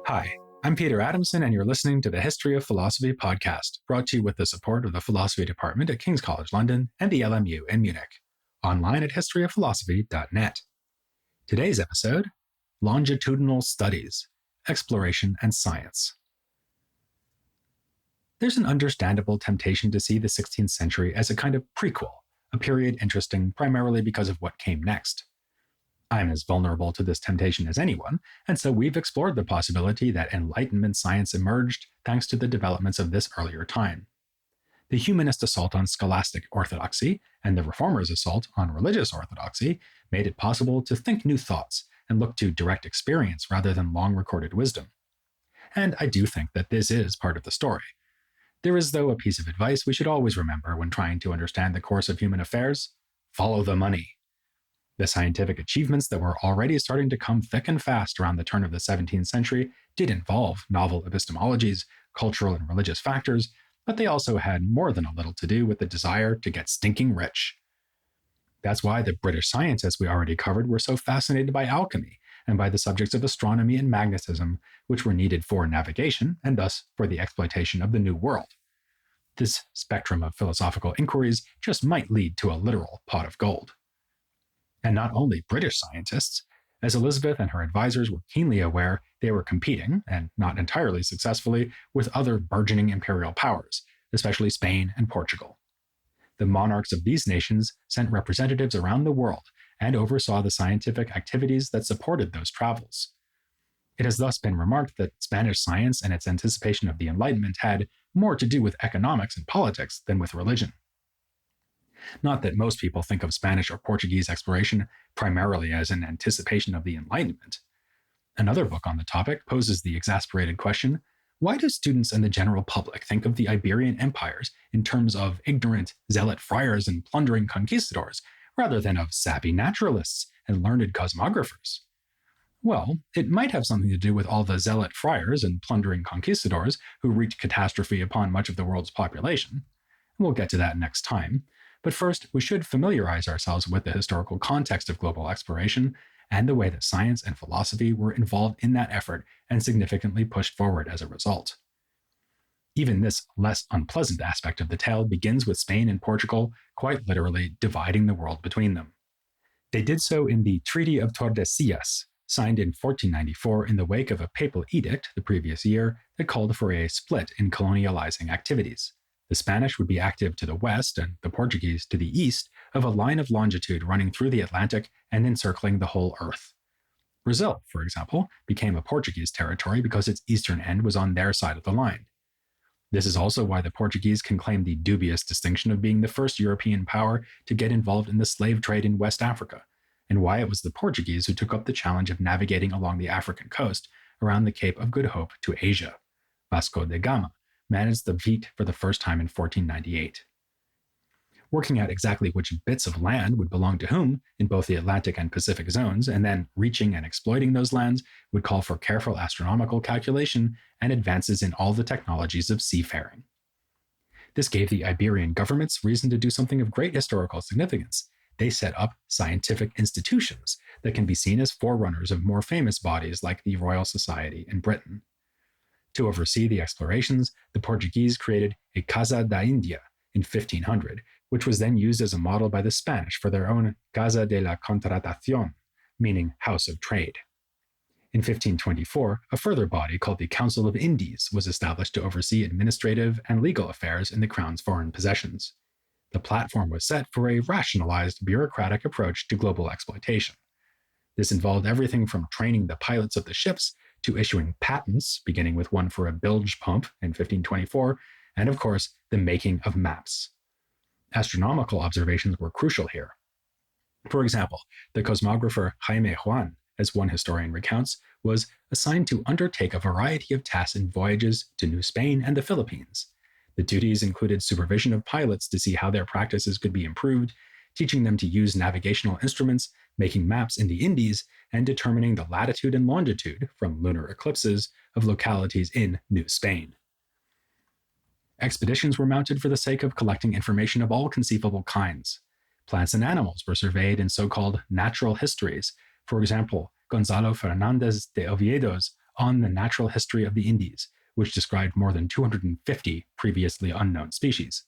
Hi, I'm Peter Adamson, and you're listening to the History of Philosophy podcast, brought to you with the support of the Philosophy Department at King's College London and the LMU in Munich, online at historyofphilosophy.net. Today's episode, Longitudinal Studies, Exploration and Science. There's an understandable temptation to see the 16th century as a kind of prequel, a period interesting primarily because of what came next. I'm as vulnerable to this temptation as anyone, and so we've explored the possibility that Enlightenment science emerged thanks to the developments of this earlier time. The humanist assault on scholastic orthodoxy and the reformers' assault on religious orthodoxy made it possible to think new thoughts and look to direct experience rather than long-recorded wisdom. And I do think that this is part of the story. There is, though, a piece of advice we should always remember when trying to understand the course of human affairs: follow the money. The scientific achievements that were already starting to come thick and fast around the turn of the 17th century did involve novel epistemologies, cultural and religious factors, but they also had more than a little to do with the desire to get stinking rich. That's why the British scientists we already covered were so fascinated by alchemy and by the subjects of astronomy and magnetism, which were needed for navigation and thus for the exploitation of the New World. This spectrum of philosophical inquiries just might lead to a literal pot of gold. And not only British scientists, as Elizabeth and her advisors were keenly aware, they were competing, and not entirely successfully, with other burgeoning imperial powers, especially Spain and Portugal. The monarchs of these nations sent representatives around the world and oversaw the scientific activities that supported those travels. It has thus been remarked that Spanish science and its anticipation of the Enlightenment had more to do with economics and politics than with religion. Not that most people think of Spanish or Portuguese exploration primarily as an anticipation of the Enlightenment. Another book on the topic poses the exasperated question: why do students and the general public think of the Iberian empires in terms of ignorant, zealot friars and plundering conquistadors, rather than of sappy naturalists and learned cosmographers? Well, it might have something to do with all the zealot friars and plundering conquistadors who wreaked catastrophe upon much of the world's population. We'll get to that next time. But first, we should familiarize ourselves with the historical context of global exploration and the way that science and philosophy were involved in that effort and significantly pushed forward as a result. Even this less unpleasant aspect of the tale begins with Spain and Portugal quite literally dividing the world between them. They did so in the Treaty of Tordesillas, signed in 1494 in the wake of a papal edict the previous year that called for a split in colonializing activities. The Spanish would be active to the west and the Portuguese to the east of a line of longitude running through the Atlantic and encircling the whole Earth. Brazil, for example, became a Portuguese territory because its eastern end was on their side of the line. This is also why the Portuguese can claim the dubious distinction of being the first European power to get involved in the slave trade in West Africa, and why it was the Portuguese who took up the challenge of navigating along the African coast around the Cape of Good Hope to Asia. Vasco da Gama managed the feat for the first time in 1498. Working out exactly which bits of land would belong to whom in both the Atlantic and Pacific zones, and then reaching and exploiting those lands, would call for careful astronomical calculation and advances in all the technologies of seafaring. This gave the Iberian governments reason to do something of great historical significance. They set up scientific institutions that can be seen as forerunners of more famous bodies like the Royal Society in Britain. To oversee the explorations, the Portuguese created a Casa da India in 1500, which was then used as a model by the Spanish for their own Casa de la Contratación, meaning House of Trade. In 1524, a further body called the Council of Indies was established to oversee administrative and legal affairs in the Crown's foreign possessions. The platform was set for a rationalized bureaucratic approach to global exploitation. This involved everything from training the pilots of the ships to issuing patents, beginning with one for a bilge pump in 1524, and of course, the making of maps. Astronomical observations were crucial here. For example, the cosmographer Jaime Juan, as one historian recounts, was assigned to undertake a variety of tasks in voyages to New Spain and the Philippines. The duties included supervision of pilots to see how their practices could be improved, teaching them to use navigational instruments, making maps in the Indies, and determining the latitude and longitude, from lunar eclipses, of localities in New Spain. Expeditions were mounted for the sake of collecting information of all conceivable kinds. Plants and animals were surveyed in so-called natural histories. For example, Gonzalo Fernández de Oviedo's on the natural history of the Indies, which described more than 250 previously unknown species.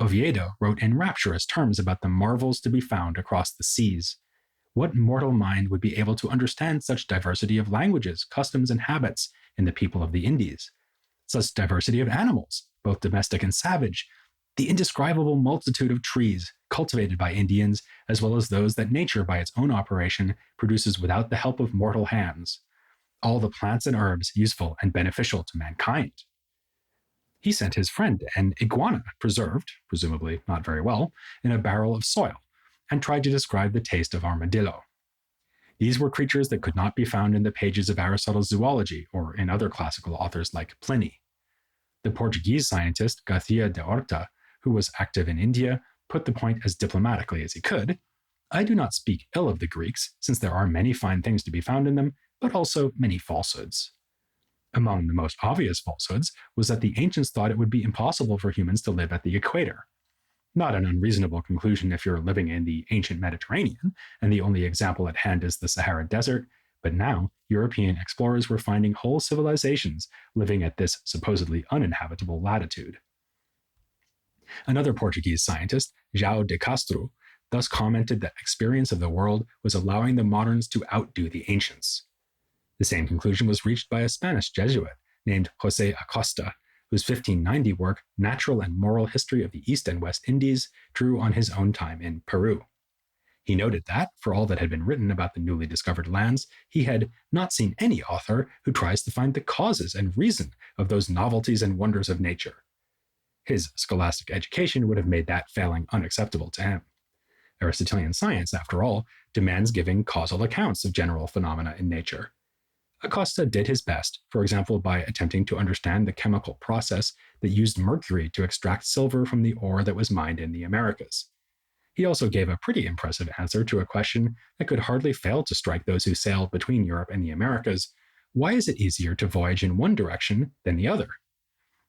Oviedo wrote in rapturous terms about the marvels to be found across the seas. What mortal mind would be able to understand such diversity of languages, customs, and habits in the people of the Indies? Such diversity of animals, both domestic and savage, the indescribable multitude of trees cultivated by Indians, as well as those that nature by its own operation produces without the help of mortal hands. All the plants and herbs useful and beneficial to mankind. He sent his friend an iguana preserved, presumably not very well, in a barrel of soil, and tried to describe the taste of armadillo. These were creatures that could not be found in the pages of Aristotle's zoology or in other classical authors like Pliny. The Portuguese scientist Garcia de Horta, who was active in India, put the point as diplomatically as he could. I do not speak ill of the Greeks, since there are many fine things to be found in them, but also many falsehoods. Among the most obvious falsehoods was that the ancients thought it would be impossible for humans to live at the equator. Not an unreasonable conclusion if you're living in the ancient Mediterranean, and the only example at hand is the Sahara Desert, but now European explorers were finding whole civilizations living at this supposedly uninhabitable latitude. Another Portuguese scientist, João de Castro, thus commented that experience of the world was allowing the moderns to outdo the ancients. The same conclusion was reached by a Spanish Jesuit named José Acosta, whose 1590 work, Natural and Moral History of the East and West Indies, drew on his own time in Peru. He noted that, for all that had been written about the newly discovered lands, he had not seen any author who tries to find the causes and reason of those novelties and wonders of nature. His scholastic education would have made that failing unacceptable to him. Aristotelian science, after all, demands giving causal accounts of general phenomena in nature. Acosta did his best, for example, by attempting to understand the chemical process that used mercury to extract silver from the ore that was mined in the Americas. He also gave a pretty impressive answer to a question that could hardly fail to strike those who sailed between Europe and the Americas. Why is it easier to voyage in one direction than the other?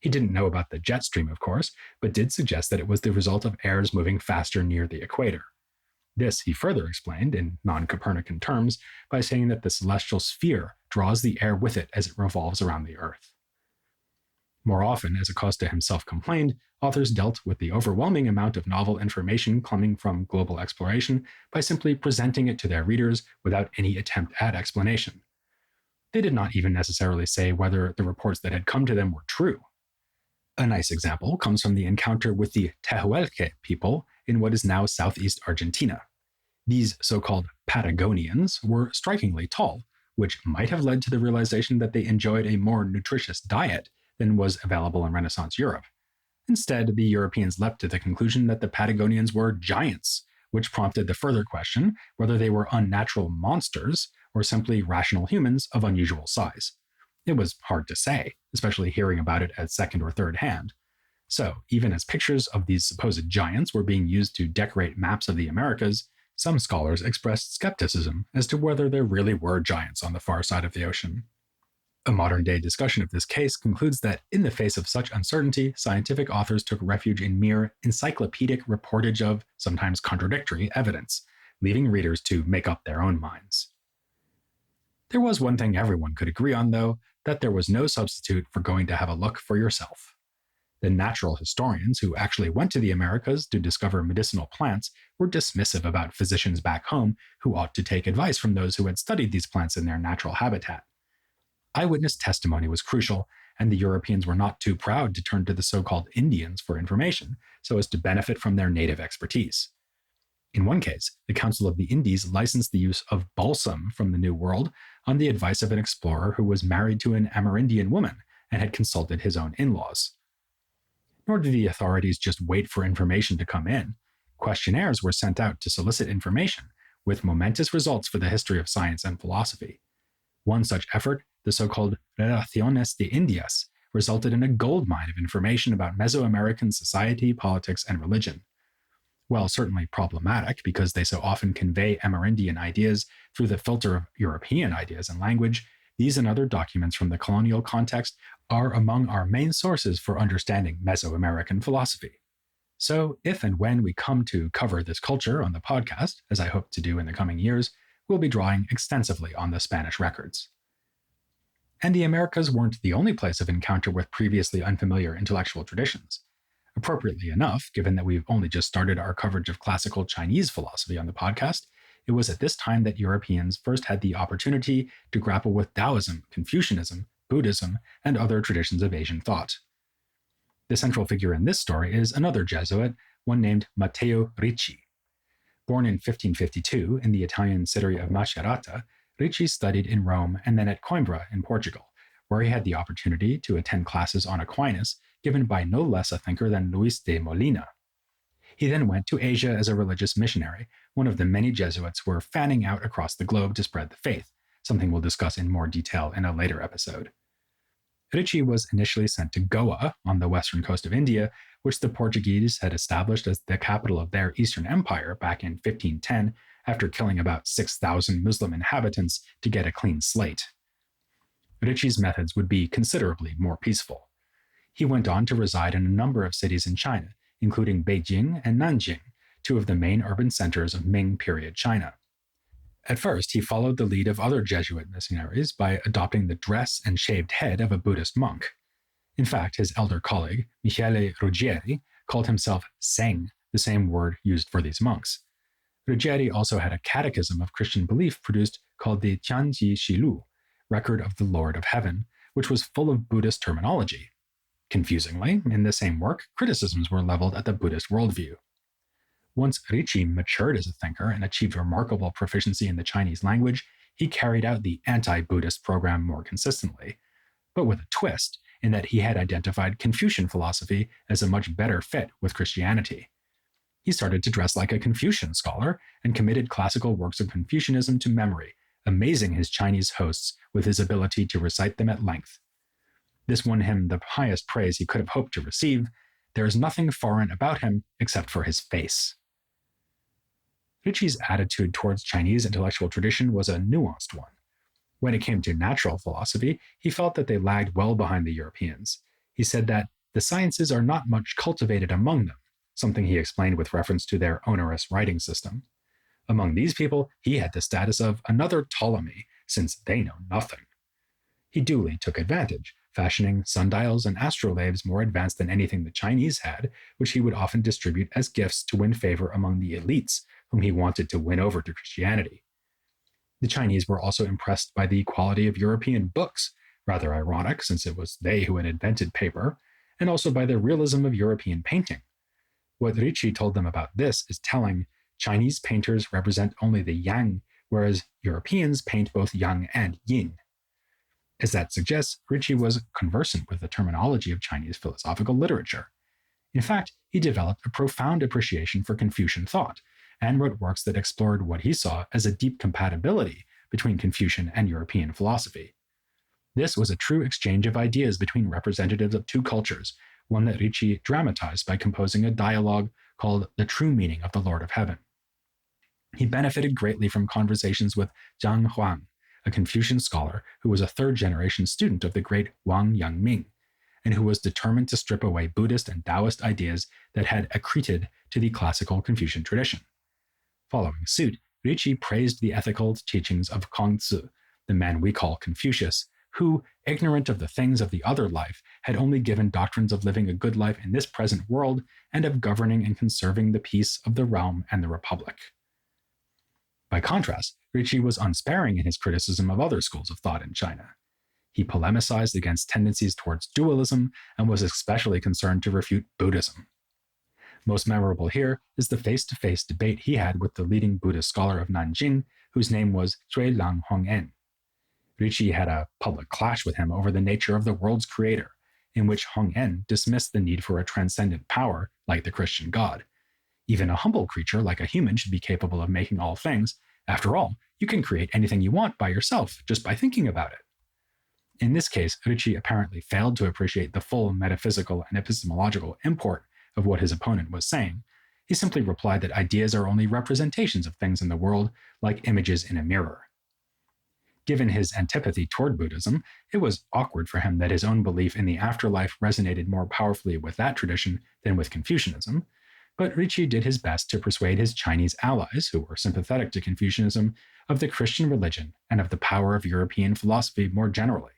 He didn't know about the jet stream, of course, but did suggest that it was the result of airs moving faster near the equator. This he further explained in non-Copernican terms by saying that the celestial sphere draws the air with it as it revolves around the Earth. More often, as Acosta himself complained, authors dealt with the overwhelming amount of novel information coming from global exploration by simply presenting it to their readers without any attempt at explanation. They did not even necessarily say whether the reports that had come to them were true. A nice example comes from the encounter with the Tehuelche people in what is now southeast Argentina. These so-called Patagonians were strikingly tall, which might have led to the realization that they enjoyed a more nutritious diet than was available in Renaissance Europe. Instead, the Europeans leapt to the conclusion that the Patagonians were giants, which prompted the further question whether they were unnatural monsters or simply rational humans of unusual size. It was hard to say, especially hearing about it at second or third hand. So, even as pictures of these supposed giants were being used to decorate maps of the Americas, some scholars expressed skepticism as to whether there really were giants on the far side of the ocean. A modern-day discussion of this case concludes that, in the face of such uncertainty, scientific authors took refuge in mere encyclopedic reportage of, sometimes contradictory, evidence, leaving readers to make up their own minds. There was one thing everyone could agree on, though, that there was no substitute for going to have a look for yourself. The natural historians who actually went to the Americas to discover medicinal plants were dismissive about physicians back home who ought to take advice from those who had studied these plants in their natural habitat. Eyewitness testimony was crucial, and the Europeans were not too proud to turn to the so-called Indians for information so as to benefit from their native expertise. In one case, the Council of the Indies licensed the use of balsam from the New World on the advice of an explorer who was married to an Amerindian woman and had consulted his own in-laws. Nor did the authorities just wait for information to come in. Questionnaires were sent out to solicit information, with momentous results for the history of science and philosophy. One such effort, the so-called Relaciones de Indias, resulted in a goldmine of information about Mesoamerican society, politics, and religion. While certainly problematic because they so often convey Amerindian ideas through the filter of European ideas and language, these and other documents from the colonial context are among our main sources for understanding Mesoamerican philosophy. So, if and when we come to cover this culture on the podcast, as I hope to do in the coming years, we'll be drawing extensively on the Spanish records. And the Americas weren't the only place of encounter with previously unfamiliar intellectual traditions. Appropriately enough, given that we've only just started our coverage of classical Chinese philosophy on the podcast, it was at this time that Europeans first had the opportunity to grapple with Taoism, Confucianism, Buddhism, and other traditions of Asian thought. The central figure in this story is another Jesuit, one named Matteo Ricci. Born in 1552 in the Italian city of Macerata, Ricci studied in Rome and then at Coimbra in Portugal, where he had the opportunity to attend classes on Aquinas given by no less a thinker than Luis de Molina. He then went to Asia as a religious missionary, one of the many Jesuits who were fanning out across the globe to spread the faith, something we'll discuss in more detail in a later episode. Ricci was initially sent to Goa on the western coast of India, which the Portuguese had established as the capital of their Eastern Empire back in 1510 after killing about 6,000 Muslim inhabitants to get a clean slate. Ricci's methods would be considerably more peaceful. He went on to reside in a number of cities in China, including Beijing and Nanjing, two of the main urban centers of Ming period China. At first, he followed the lead of other Jesuit missionaries by adopting the dress and shaved head of a Buddhist monk. In fact, his elder colleague, Michele Ruggieri, called himself Seng, the same word used for these monks. Ruggieri also had a catechism of Christian belief produced called the Tianji Shilu, Record of the Lord of Heaven, which was full of Buddhist terminology. Confusingly, in the same work, criticisms were leveled at the Buddhist worldview. Once Ricci matured as a thinker and achieved remarkable proficiency in the Chinese language, he carried out the anti-Buddhist program more consistently, but with a twist in that he had identified Confucian philosophy as a much better fit with Christianity. He started to dress like a Confucian scholar and committed classical works of Confucianism to memory, amazing his Chinese hosts with his ability to recite them at length. This won him the highest praise he could have hoped to receive. There is nothing foreign about him except for his face. Ricci's attitude towards Chinese intellectual tradition was a nuanced one. When it came to natural philosophy, he felt that they lagged well behind the Europeans. He said that the sciences are not much cultivated among them, something he explained with reference to their onerous writing system. Among these people, he had the status of another Ptolemy, since they know nothing. He duly took advantage, fashioning sundials and astrolabes more advanced than anything the Chinese had, which he would often distribute as gifts to win favor among the elites, whom he wanted to win over to Christianity. The Chinese were also impressed by the quality of European books, rather ironic since it was they who had invented paper, and also by the realism of European painting. What Ricci told them about this is telling. Chinese painters represent only the yang, whereas Europeans paint both yang and yin. As that suggests, Ricci was conversant with the terminology of Chinese philosophical literature. In fact, he developed a profound appreciation for Confucian thought, and wrote works that explored what he saw as a deep compatibility between Confucian and European philosophy. This was a true exchange of ideas between representatives of two cultures, one that Ricci dramatized by composing a dialogue called The True Meaning of the Lord of Heaven. He benefited greatly from conversations with Zhang Huang, a Confucian scholar who was a third-generation student of the great Wang Yangming, and who was determined to strip away Buddhist and Taoist ideas that had accreted to the classical Confucian tradition. Following suit, Ricci praised the ethical teachings of Kongzi, the man we call Confucius, who, ignorant of the things of the other life, had only given doctrines of living a good life in this present world and of governing and conserving the peace of the realm and the republic. By contrast, Ricci was unsparing in his criticism of other schools of thought in China. He polemicized against tendencies towards dualism and was especially concerned to refute Buddhism. Most memorable here is the face-to-face debate he had with the leading Buddhist scholar of Nanjing, whose name was Zhui Lang Hongen. Ricci had a public clash with him over the nature of the world's creator, in which Hongen dismissed the need for a transcendent power like the Christian God. Even a humble creature like a human should be capable of making all things. After all, you can create anything you want by yourself, just by thinking about it. In this case, Ricci apparently failed to appreciate the full metaphysical and epistemological import of what his opponent was saying. He simply replied that ideas are only representations of things in the world, like images in a mirror. Given his antipathy toward Buddhism, it was awkward for him that his own belief in the afterlife resonated more powerfully with that tradition than with Confucianism, but Ricci did his best to persuade his Chinese allies, who were sympathetic to Confucianism, of the Christian religion and of the power of European philosophy more generally.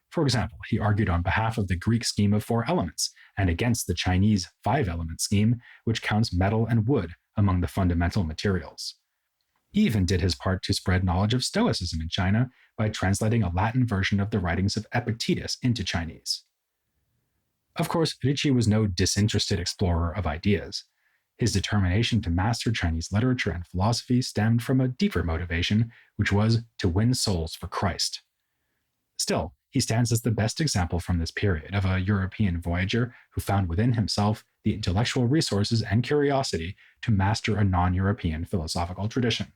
For example, he argued on behalf of the Greek scheme of 4 elements and against the Chinese 5 element scheme, which counts metal and wood among the fundamental materials. He even did his part to spread knowledge of Stoicism in China by translating a Latin version of the writings of Epictetus into Chinese. Of course, Ricci was no disinterested explorer of ideas. His determination to master Chinese literature and philosophy stemmed from a deeper motivation, which was to win souls for Christ. Still, he stands as the best example from this period of a European voyager who found within himself the intellectual resources and curiosity to master a non-European philosophical tradition.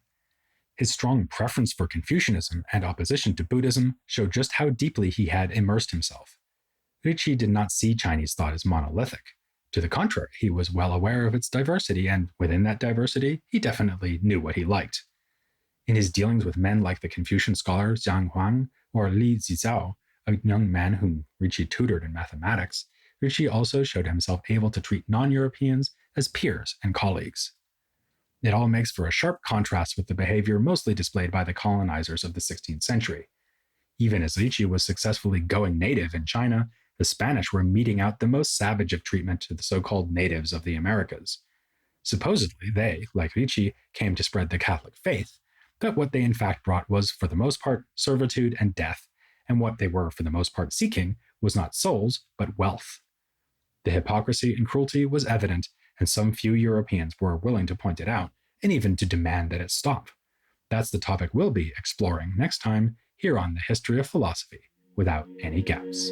His strong preference for Confucianism and opposition to Buddhism showed just how deeply he had immersed himself. Ricci did not see Chinese thought as monolithic. To the contrary, he was well aware of its diversity, and within that diversity, he definitely knew what he liked. In his dealings with men like the Confucian scholar Jiang Huang or Li Zizao, a young man whom Ricci tutored in mathematics, Ricci also showed himself able to treat non-Europeans as peers and colleagues. It all makes for a sharp contrast with the behavior mostly displayed by the colonizers of the 16th century. Even as Ricci was successfully going native in China, the Spanish were meting out the most savage of treatment to the so-called natives of the Americas. Supposedly, they, like Ricci, came to spread the Catholic faith, but what they in fact brought was, for the most part, servitude and death, and what they were for the most part seeking was not souls, but wealth. The hypocrisy and cruelty was evident, and some few Europeans were willing to point it out, and even to demand that it stop. That's the topic we'll be exploring next time here on The History of Philosophy, without any gaps.